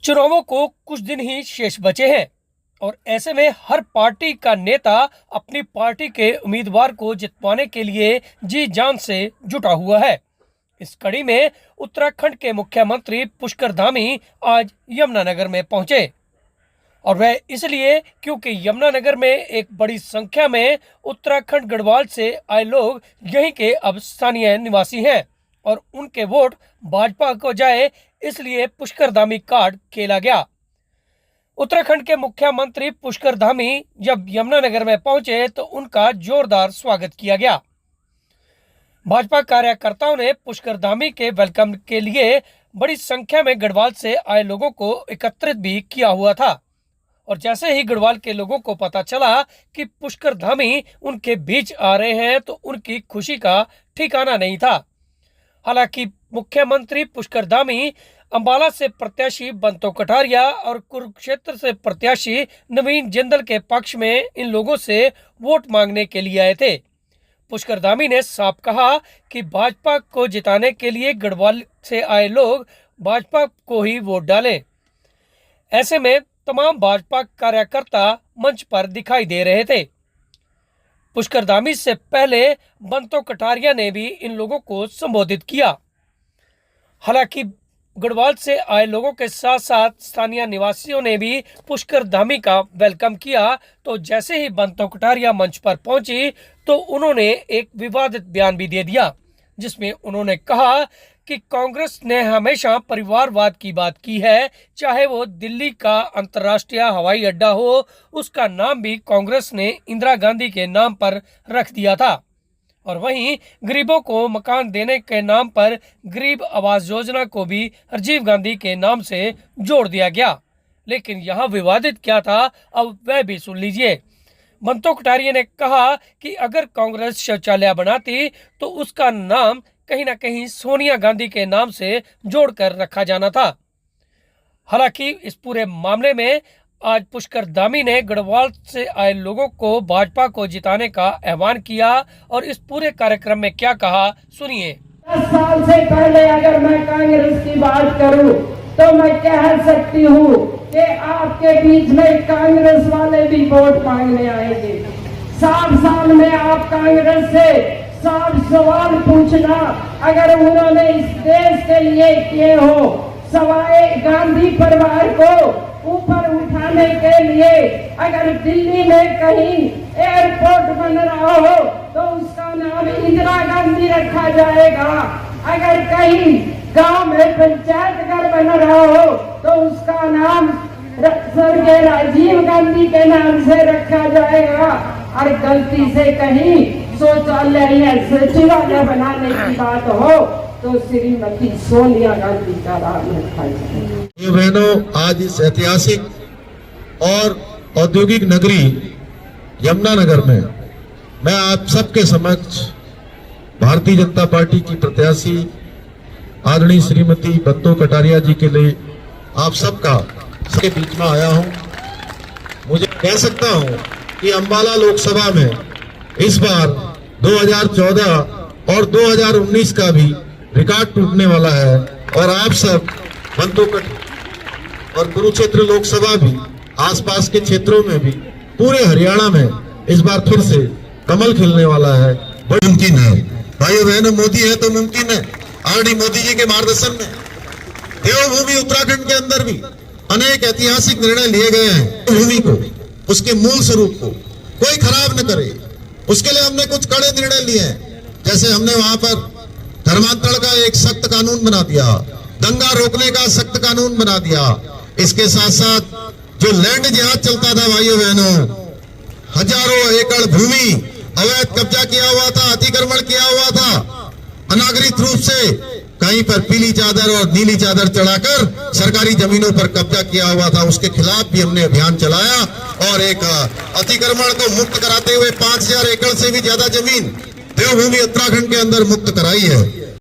चुनावों को कुछ दिन ही शेष बचे हैं और ऐसे में हर पार्टी का नेता अपनी पार्टी के उम्मीदवार को जितवाने के लिए जी जान से जुटा हुआ है। इस कड़ी में उत्तराखंड के मुख्यमंत्री पुष्कर धामी आज यमुनानगर में पहुंचे और वह इसलिए क्योंकि यमुनानगर में एक बड़ी संख्या में उत्तराखंड गढ़वाल से आए लोग यहीं के अब स्थानीय निवासी हैं और उनके वोट भाजपा को जाए, इसलिए पुष्कर धामी कार्ड खेला गया। उत्तराखंड के मुख्यमंत्री पुष्कर धामी जब यमुनानगर में पहुंचे तो उनका जोरदार स्वागत किया गया। भाजपा कार्यकर्ताओं ने पुष्कर धामी के वेलकम के लिए बड़ी संख्या में गढ़वाल से आए लोगों को एकत्रित भी किया हुआ था और जैसे ही गढ़वाल के लोगों को पता चला कि पुष्कर धामी उनके बीच आ रहे हैं तो उनकी खुशी का ठिकाना नहीं था। हालांकि मुख्यमंत्री पुष्कर धामी अंबाला से प्रत्याशी बंतो कटारिया और कुरुक्षेत्र से प्रत्याशी नवीन जिंदल के पक्ष में इन लोगों से वोट मांगने के लिए आए थे। पुष्कर धामी ने साफ कहा कि भाजपा को जिताने के लिए गढ़वाल से आए लोग भाजपा को ही वोट डालें। ऐसे में तमाम भाजपा कार्यकर्ता मंच पर दिखाई दे रहे थे। पुष्कर धामी से पहले बंतो कटारिया ने भी इन लोगों को संबोधित किया। हालांकि गढ़वाल से आए लोगों के साथ साथ स्थानीय निवासियों ने भी पुष्कर धामी का वेलकम किया तो जैसे ही बंतो कटारिया मंच पर पहुंची तो उन्होंने एक विवादित बयान भी दे दिया, जिसमें उन्होंने कहा कि कांग्रेस ने हमेशा परिवारवाद की बात की है, चाहे वो दिल्ली का अंतर्राष्ट्रीय हवाई अड्डा हो, उसका नाम भी कांग्रेस ने इंदिरा गांधी के नाम पर रख दिया था और वहीं गरीबों को मकान देने के नाम पर गरीब आवास योजना को भी राजीव गांधी के नाम से जोड़ दिया गया। लेकिन यहाँ विवादित क्या था, अब वह भी सुन लीजिए। बंतो कटारिया ने कहा कि अगर कांग्रेस शौचालय बनाती तो उसका नाम कहीं ना कहीं सोनिया गांधी के नाम से जोड़कर रखा जाना था। हालांकि इस पूरे मामले में आज पुष्कर धामी ने गढ़वाल से आए लोगों को भाजपा को जिताने का आह्वान किया और इस पूरे कार्यक्रम में क्या कहा, सुनिए। 10 साल से पहले अगर मैं कांग्रेस की बात करूं तो मैं कह सकती हूं कि आपके बीच में कांग्रेस वाले भी वोट मांगने आएंगे। 60 साल में आप कांग्रेस से 60 सवाल पूछना अगर उन्होंने इस देश के लिए किए हो, सवाए गांधी परिवार को ऊपर उठाने के लिए अगर दिल्ली में कहीं एयरपोर्ट बन रहा हो तो उसका नाम इंदिरा गांधी रखा जाएगा। अगर कहीं गांव में पंचायत घर बन रहा हो तो उसका नाम स्वर्गीय राजीव गांधी के नाम से रखा जाएगा। और गलती से कहीं शौचालय या सचिवालय बनाने की बात हो तो श्रीमती सोनिया गांधी का नाम रखा जाएगा। बहनों, आज इस ऐतिहासिक और औद्योगिक नगरी यमुनानगर में मैं आप सबके समक्ष भारतीय जनता पार्टी की प्रत्याशी आदरणीय श्रीमती बंतो कटारिया जी के लिए आप सबका सबके बीच में आया हूं। मुझे कह सकता हूं कि अंबाला लोकसभा में इस बार 2014 और 2019 का भी रिकॉर्ड टूटने वाला है और आप सब बंतो और कुरुक्षेत्र लोकसभा भी आसपास के क्षेत्रों में भी पूरे हरियाणा में इस बार फिर से कमल खिलने वाला है। मुमकिन है भाइयों बहनों, मोदी है तो मुमकिन है। आरडी मोदी जी के मार्गदर्शन में देवभूमि उत्तराखंड के अंदर भी अनेक ऐतिहासिक निर्णय लिए गए हैं। भूमि को, उसके मूल स्वरूप को कोई खराब न करे, उसके लिए हमने कुछ कड़े निर्णय लिए हैं। जैसे हमने वहां पर धर्मांतरण का एक सख्त कानून बना दिया, दंगा रोकने का सख्त कानून बना दिया। इसके साथ साथ जो लैंड जिहाद चलता था भाइयों बहनों, हजारों एकड़ भूमि अवैध कब्जा किया हुआ था, अतिक्रमण किया हुआ था, अनागरिक रूप से कहीं पर पीली चादर और नीली चादर चढ़ाकर सरकारी जमीनों पर कब्जा किया हुआ था, उसके खिलाफ भी हमने अभियान चलाया और एक अतिक्रमण को मुक्त कराते हुए 5000 एकड़ से भी ज्यादा जमीन देवभूमि उत्तराखंड के अंदर मुक्त कराई है।